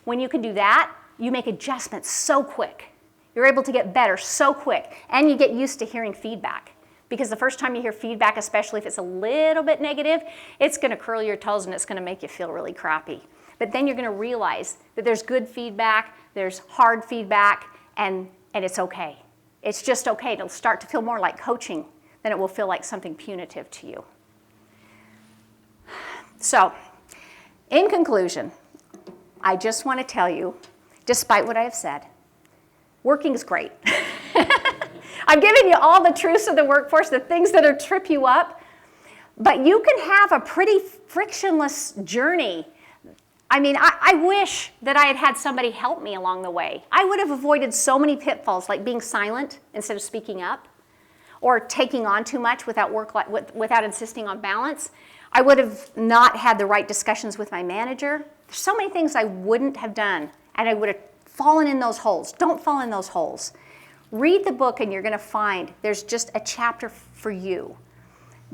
When you can do that, you make adjustments so quick. You're able to get better so quick, and you get used to hearing feedback. Because the first time you hear feedback, especially if it's a little bit negative, it's going to curl your toes and it's going to make you feel really crappy. But then you're going to realize that there's good feedback, there's hard feedback, and it's okay. It's just okay. It'll start to feel more like coaching than it will feel like something punitive to you. So, in conclusion, I just want to tell you, despite what I have said, working is great. I'm giving you all the truths of the workforce, the things that are trip you up, but you can have a pretty frictionless journey. I mean, I wish that I had had somebody help me along the way. I would have avoided so many pitfalls, like being silent instead of speaking up, or taking on too much without insisting on balance. I would have not had the right discussions with my manager. There's so many things I wouldn't have done, and I would have fallen in those holes. Don't fall in those holes. Read the book and you're going to find there's just a chapter for you.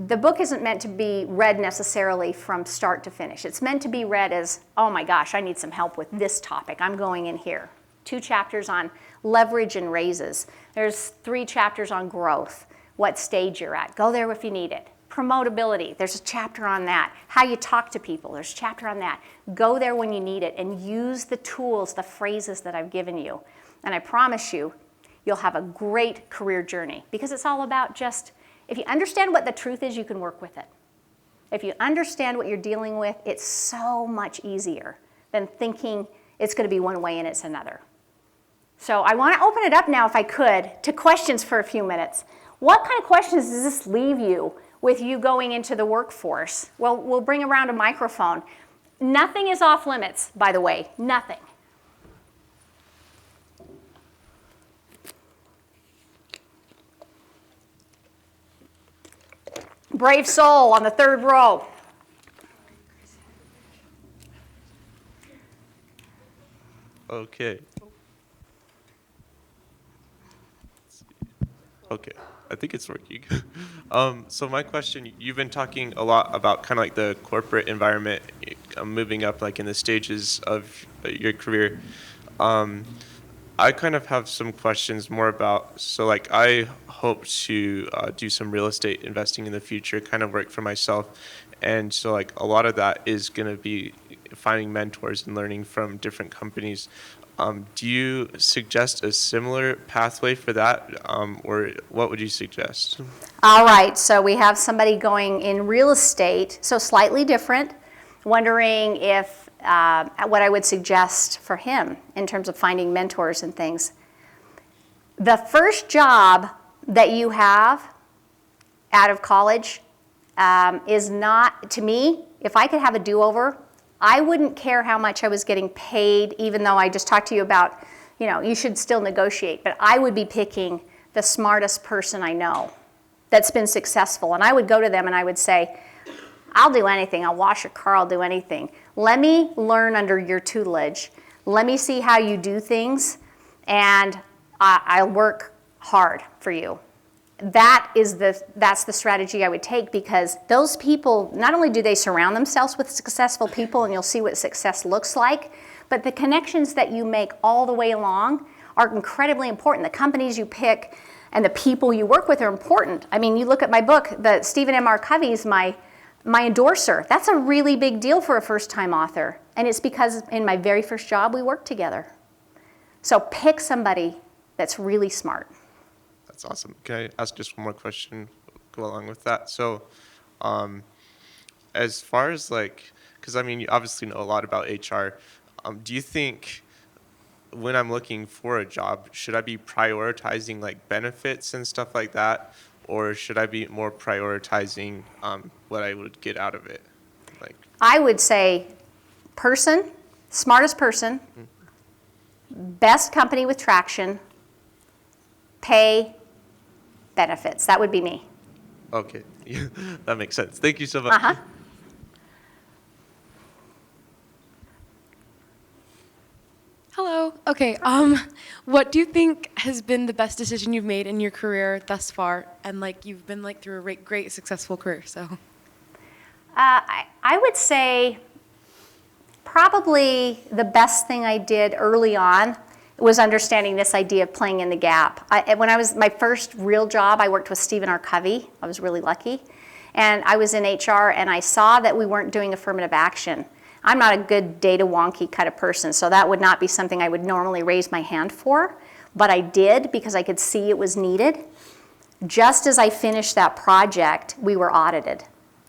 The book isn't meant to be read necessarily from start to finish. It's meant to be read as, oh my gosh, I need some help with this topic. I'm going in here. 2 chapters on leverage and raises. There's 3 chapters on growth, what stage you're at. Go there if you need it. Promotability, there's a chapter on that. How you talk to people, there's a chapter on that. Go there when you need it and use the tools, the phrases that I've given you. And I promise you, you'll have a great career journey because it's all about just, if you understand what the truth is, you can work with it. If you understand what you're dealing with, it's so much easier than thinking it's going to be one way and it's another. So I want to open it up now, if I could, to questions for a few minutes. What kind of questions does this leave you with you going into the workforce? Well, we'll bring around a microphone. Nothing is off limits, by the way, nothing. Brave soul on the 3rd row. Okay. Okay, I think it's working. So my question, you've been talking a lot about kind of like the corporate environment, moving up like in the stages of your career. I kind of have some questions more about, so like I hope to do some real estate investing in the future, kind of work for myself. And so like a lot of that is going to be finding mentors and learning from different companies. Do you suggest a similar pathway for that, or what would you suggest? All right, so we have somebody going in real estate, so slightly different, wondering if what I would suggest for him in terms of finding mentors and things. The first job that you have out of college is not, to me, if I could have a do-over, I wouldn't care how much I was getting paid, even though I just talked to you about, you should still negotiate, but I would be picking the smartest person I know that's been successful. And I would go to them and I would say, I'll do anything. I'll wash a car. I'll do anything. Let me learn under your tutelage. Let me see how you do things, and I'll work hard for you. That's the strategy I would take, because those people, not only do they surround themselves with successful people, and you'll see what success looks like, but the connections that you make all the way along are incredibly important. The companies you pick and the people you work with are important. I mean, you look at my book, the Stephen M. R. Covey's my endorser. That's a really big deal for a first-time author, and it's because in my very first job we worked together. So pick somebody that's really smart. That's awesome. Can I ask just one more question, go along with that? So as far as because I mean, you obviously know a lot about HR. Do you think when I'm looking for a job, should I be prioritizing like benefits and stuff like that? Or should I be more prioritizing what I would get out of it? I would say smartest person, best company with traction, pay, benefits. That would be me. Okay, yeah, that makes sense. Thank you so much. Hello. Okay. What do you think has been the best decision you've made in your career thus far? And you've been through a great successful career. So, I would say probably the best thing I did early on was understanding this idea of playing in the gap. When I was my first real job, I worked with Stephen R. Covey. I was really lucky. And I was in HR, and I saw that we weren't doing affirmative action. I'm not a good data wonky kind of person, so that would not be something I would normally raise my hand for. But I did because I could see it was needed. Just as I finished that project, we were audited.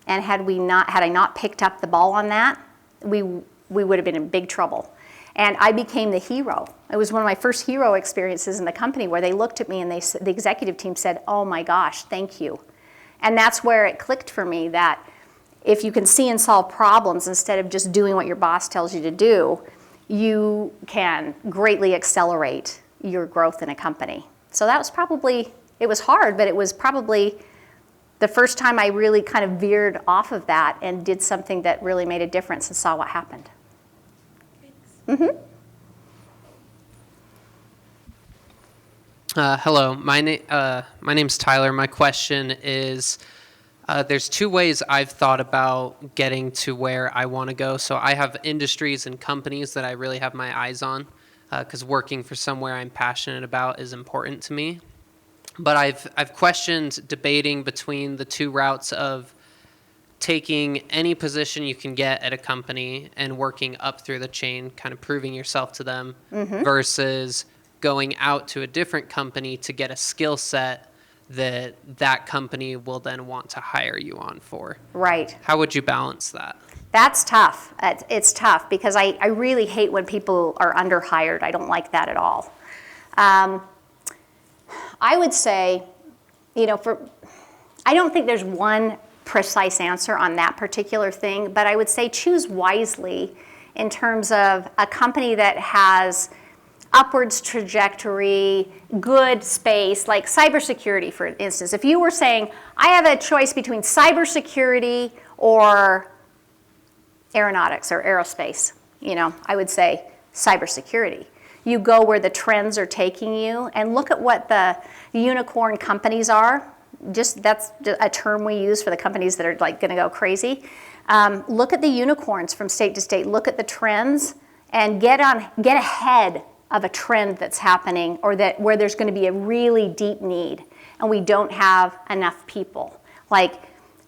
And had I not picked up the ball on that, we would have been in big trouble. And I became the hero. It was one of my first hero experiences in the company where they looked at me and the executive team said, "Oh my gosh, thank you." And that's where it clicked for me that if you can see and solve problems instead of just doing what your boss tells you to do, you can greatly accelerate your growth in a company. So that was probably, it was hard, but it was probably the first time I really kind of veered off of that and did something that really made a difference and saw what happened. Mm-hmm. Hello, my name's Tyler. My question is, there's two ways I've thought about getting to where I want to go. So I have industries and companies that I really have my eyes on, because working for somewhere I'm passionate about is important to me. But I've questioned debating between the two routes of taking any position you can get at a company and working up through the chain, kind of proving yourself to them, versus going out to a different company to get a skill set that company will then want to hire you on for. Right. How would you balance that? That's tough. It's tough because I really hate when people are underhired. I don't like that at all. I would say, I don't think there's one precise answer on that particular thing, but I would say choose wisely in terms of a company that has upwards trajectory, good space, like cybersecurity, for instance. If you were saying, I have a choice between cybersecurity or aeronautics or aerospace, I would say cybersecurity. You go where the trends are taking you and look at what the unicorn companies are. That's a term we use for the companies that are like going to go crazy. Look at the unicorns from state to state. Look at the trends and get ahead of a trend that's happening or where there's going to be a really deep need and we don't have enough people. Like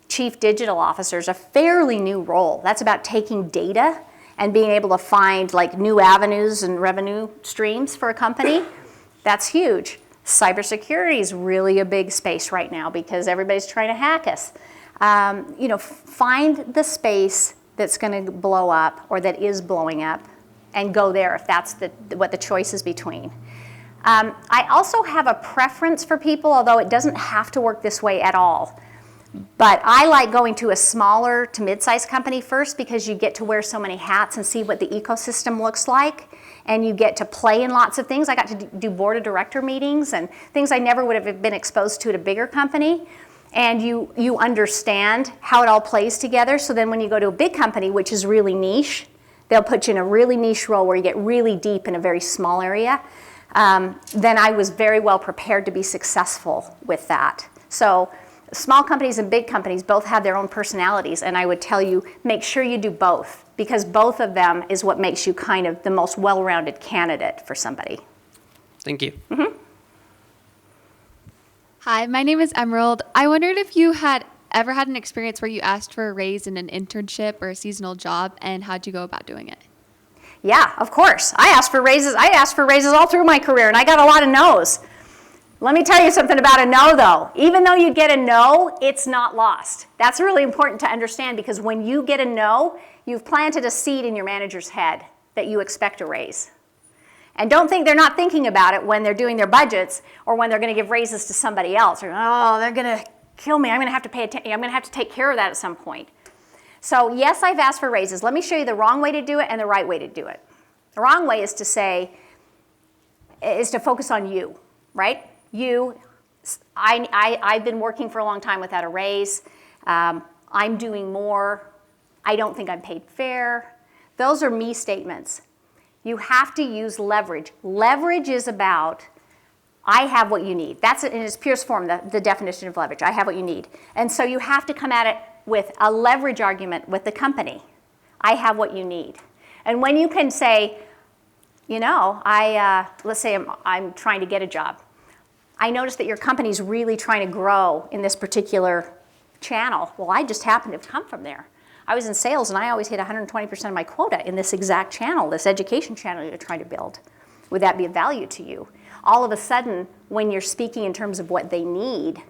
chief digital officer is a fairly new role. That's about taking data and being able to find like new avenues and revenue streams for a company. That's huge. Cybersecurity is really a big space right now because everybody's trying to hack us. Find the space that's going to blow up or that is blowing up and go there if that's what the choice is between. I also have a preference for people, although it doesn't have to work this way at all. But I like going to a smaller to mid-sized company first because you get to wear so many hats and see what the ecosystem looks like. And you get to play in lots of things. I got to do board of director meetings and things I never would have been exposed to at a bigger company. And you understand how it all plays together. So then when you go to a big company, which is really niche, they'll put you in a really niche role where you get really deep in a very small area. Then I was very well prepared to be successful with that. So small companies and big companies both have their own personalities, and I would tell you, make sure you do both, because both of them is what makes you kind of the most well-rounded candidate for somebody. Thank you. Mm-hmm. Hi, my name is Emerald. I wondered if you had ever had an experience where you asked for a raise in an internship or a seasonal job, and how'd you go about doing it? Yeah, of course. I asked for raises all through my career, and I got a lot of no's. Let me tell you something about a no, though. Even though you get a no, it's not lost. That's really important to understand because when you get a no, you've planted a seed in your manager's head that you expect a raise. And don't think they're not thinking about it when they're doing their budgets or when they're going to give raises to somebody else. Or, oh, they're going to kill me. I'm going to have to pay attention. I'm going to have to take care of that at some point. So yes, I've asked for raises. Let me show you the wrong way to do it and the right way to do it. The wrong way is to focus on you, right? I've been working for a long time without a raise. I'm doing more. I don't think I'm paid fair. Those are me statements. You have to use leverage. Leverage is about, I have what you need. That's in its purest form, the definition of leverage. I have what you need. And so you have to come at it with a leverage argument with the company. I have what you need. And when you can say, let's say I'm trying to get a job. I noticed that your company's really trying to grow in this particular channel. Well, I just happen to have come from there. I was in sales and I always hit 120% of my quota in this exact channel, this education channel you're trying to build. Would that be of value to you? All of a sudden, when you're speaking in terms of what they need,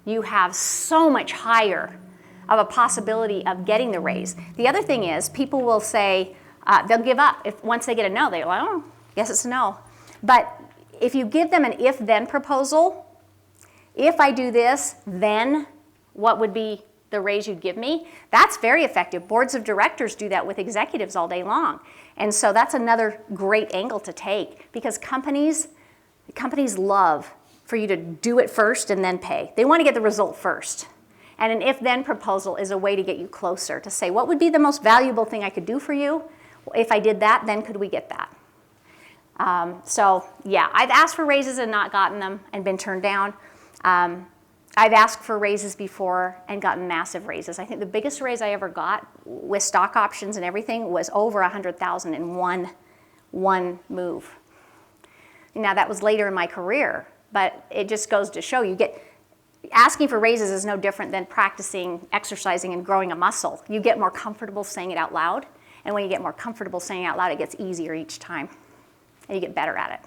you have so much higher of a possibility of getting the raise. The other thing is, people will say, they'll give up. Once they get a no, they're like, oh, guess it's a no. But if you give them an if-then proposal, if I do this, then what would be the raise you'd give me? That's very effective. Boards of directors do that with executives all day long. And so that's another great angle to take, because companies love for you to do it first and then pay. They want to get the result first. And an if-then proposal is a way to get you closer, to say, what would be the most valuable thing I could do for you? If I did that, then could we get that? So yeah, I've asked for raises and not gotten them and been turned down. I've asked for raises before and gotten massive raises. I think the biggest raise I ever got with stock options and everything was over $100,000 in one move. Now that was later in my career, but it just goes to show asking for raises is no different than practicing, exercising, and growing a muscle. You get more comfortable saying it out loud, and when you get more comfortable saying it out loud, it gets easier each time, and you get better at it.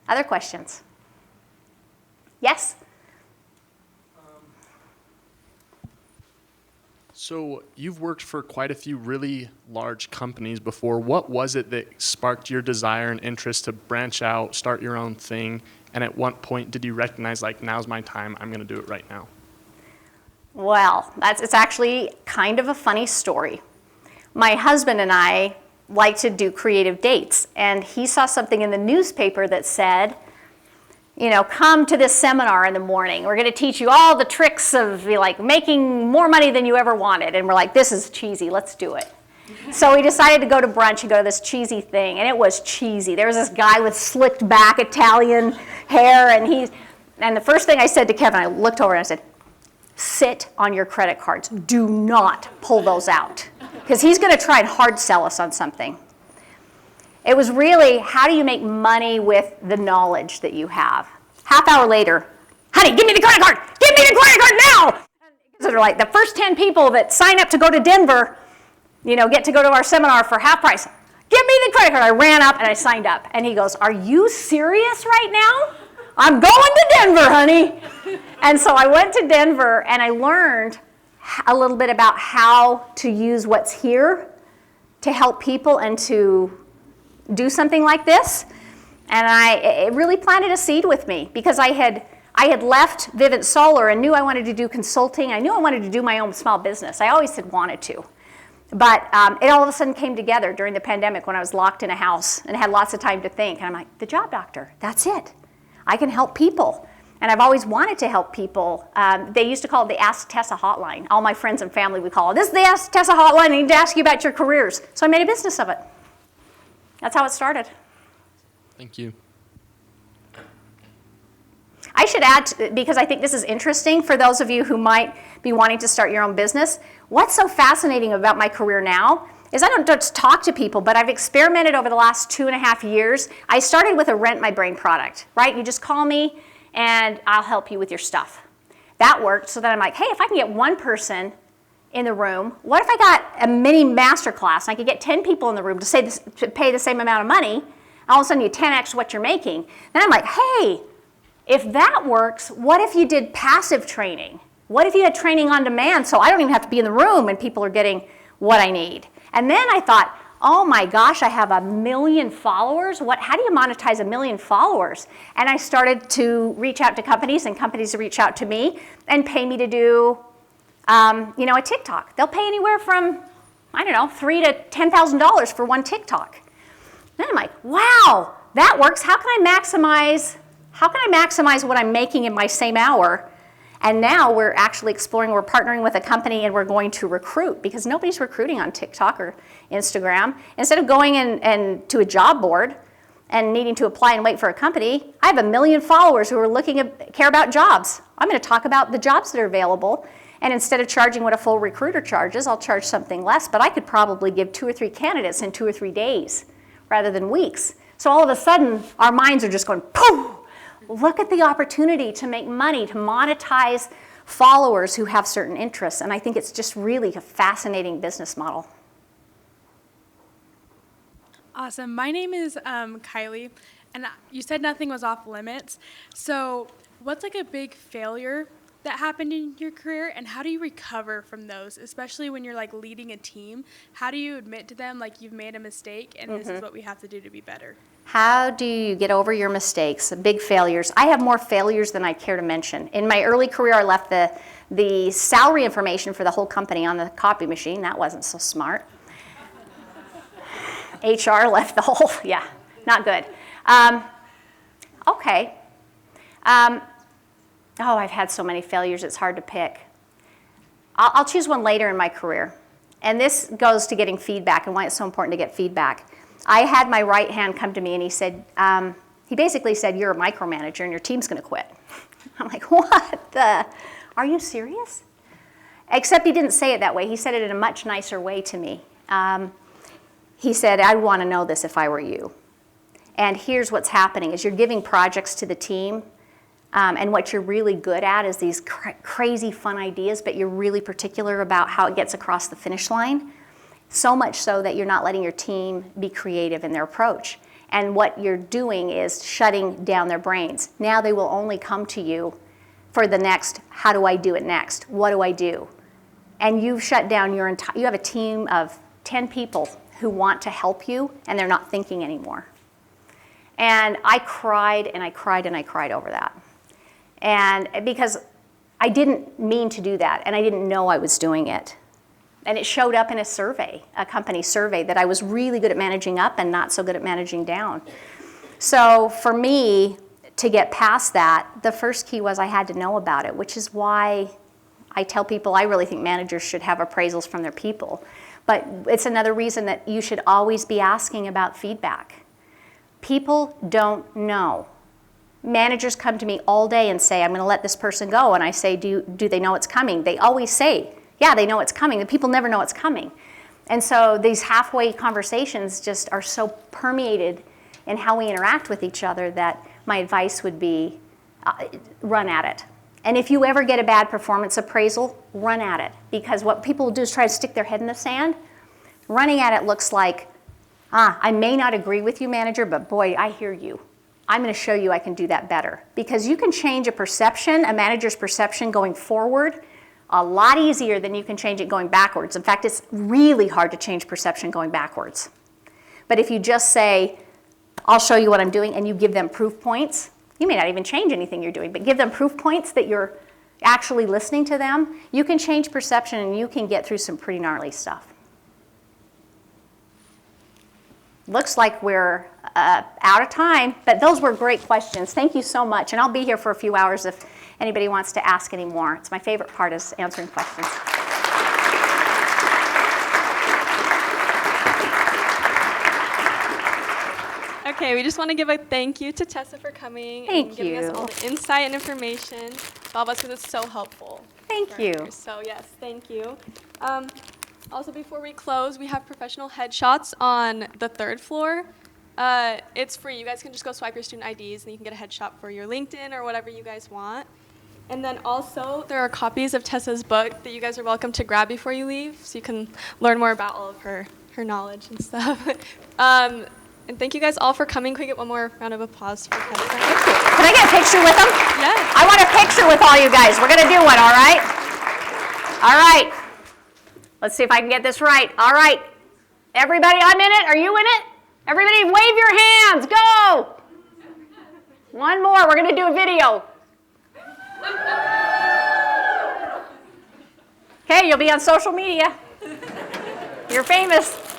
Other questions? Yes? So you've worked for quite a few really large companies before. What was it that sparked your desire and interest to branch out, start your own thing? And at what point did you recognize, like, now's my time, I'm going to do it right now? Well, it's actually kind of a funny story. My husband and I like to do creative dates, and he saw something in the newspaper that said, come to this seminar in the morning. We're going to teach you all the tricks of making more money than you ever wanted. And we're like, this is cheesy, let's do it. So we decided to go to brunch and go to this cheesy thing, and it was cheesy. There was this guy with slicked back Italian hair, and the first thing I said to Kevin, I looked over and I said, sit on your credit cards. Do not pull those out, because he's going to try and hard sell us on something. It was really, how do you make money with the knowledge that you have? Half hour later, honey, give me the credit card! Give me the credit card now! So they're like, the first 10 people that sign up to go to Denver, get to go to our seminar for half price. Give me the credit card. I ran up and I signed up. And he goes, are you serious right now? I'm going to Denver, honey. And so I went to Denver and I learned a little bit about how to use what's here to help people and to do something like this. And it really planted a seed with me, because I had left Vivint Solar and knew I wanted to do consulting. I knew I wanted to do my own small business. I always had wanted to. But it all of a sudden came together during the pandemic when I was locked in a house and had lots of time to think. And I'm like, the job doctor, that's it. I can help people. And I've always wanted to help people. They used to call it the Ask Tessa hotline. All my friends and family would call it, this is the Ask Tessa hotline. I need to ask you about your careers. So I made a business of it. That's how it started. Thank you. I should add, because I think this is interesting for those of you who might be wanting to start your own business, what's so fascinating about my career now is I don't just talk to people, but I've experimented over the last 2.5 years. I started with a Rent My Brain product, right? You just call me and I'll help you with your stuff. That worked, so then I'm like, hey, if I can get one person in the room, what if I got a mini masterclass and I could get 10 people in the room to pay the same amount of money, and all of a sudden you 10x what you're making. Then I'm like, hey, if that works, what if you did passive training? What if you had training on demand so I don't even have to be in the room and people are getting what I need? And then I thought, oh my gosh, I have 1 million followers. How do you monetize 1 million followers? And I started to reach out to companies, and companies reach out to me and pay me to do a TikTok. They'll pay anywhere from, $3,000 to $10,000 for one TikTok. Then I'm like, wow, that works. How can I maximize what I'm making in my same hour? And now we're actually exploring, we're partnering with a company and we're going to recruit, because nobody's recruiting on TikTok or Instagram. Instead of going and to a job board and needing to apply and wait for a company, I have 1 million followers who are care about jobs. I'm going to talk about the jobs that are available And instead of charging what a full recruiter charges, I'll charge something less, but I could probably give 2 or 3 candidates in 2 or 3 days rather than weeks. So all of a sudden, our minds are just going, poof! Look at the opportunity to make money, to monetize followers who have certain interests. And I think it's just really a fascinating business model. Awesome. My name is Kylie, and you said nothing was off limits. So what's like a big failure that happened in your career, and how do you recover from those, especially when you're like leading a team? How do you admit to them like you've made a mistake and this is what we have to do to be better? How do you get over your mistakes, big failures? I have more failures than I care to mention. In my early career, I left the salary information for the whole company on the copy machine. That wasn't so smart. HR left the whole, yeah, not good. Okay. I've had so many failures, it's hard to pick. I'll choose one later in my career. And this goes to getting feedback and why it's so important to get feedback. I had my right hand come to me and he said, he basically said, you're a micromanager and your team's gonna quit. I'm like, what the, are you serious? Except he didn't say it that way. He said it in a much nicer way to me. He said, I'd wanna know this if I were you. And here's what's happening is you're giving projects to the team and what you're really good at is these crazy fun ideas, but you're really particular about how it gets across the finish line. So much so that you're not letting your team be creative in their approach. And what you're doing is shutting down their brains. Now they will only come to you for the next, how do I do it next? What do I do? And you've shut down your entire, you have a team of 10 people who want to help you and they're not thinking anymore. And I cried and I cried and I cried over that. And because I didn't mean to do that and I didn't know I was doing it. And it showed up in a survey, a company survey, that I was really good at managing up and not so good at managing down. So for me, to get past that, the first key was I had to know about it, which is why I tell people I really think managers should have appraisals from their people. But it's another reason that you should always be asking about feedback. People don't know. Managers come to me all day and say, I'm going to let this person go. And I say, do they know it's coming? They always say, yeah, they know it's coming. The people never know it's coming. And so these halfway conversations just are so permeated in how we interact with each other that my advice would be run at it. And if you ever get a bad performance appraisal, run at it. Because what people do is try to stick their head in the sand. Running at it looks like, I may not agree with you, manager, but boy, I hear you. I'm going to show you I can do that better. Because you can change a perception, a manager's perception going forward, a lot easier than you can change it going backwards. In fact, it's really hard to change perception going backwards. But if you just say, I'll show you what I'm doing, and you give them proof points, you may not even change anything you're doing, but give them proof points that you're actually listening to them, you can change perception and you can get through some pretty gnarly stuff. Looks like we're out of time, but those were great questions. Thank you so much, and I'll be here for a few hours if anybody wants to ask any more. It's my favorite part is answering questions. Okay, we just want to give a thank you to Tessa for coming and giving us all the insight and information to all of us because it's so helpful. Thank you. So yes, thank you. Also, before we close, we have professional headshots on the 3rd floor. It's free. You guys can just go swipe your student IDs and you can get a headshot for your LinkedIn or whatever you guys want. And then also, there are copies of Tessa's book that you guys are welcome to grab before you leave so you can learn more about all of her knowledge and stuff. And thank you guys all for coming. Can we get one more round of applause for Tessa? Can I get a picture with them? Yes. I want a picture with all you guys. We're going to do one, all right? All right. Let's see if I can get this right. All right. Everybody, I'm in it. Are you in it? Everybody wave your hands. Go. One more. We're going to do a video. Okay, you'll be on social media. You're famous.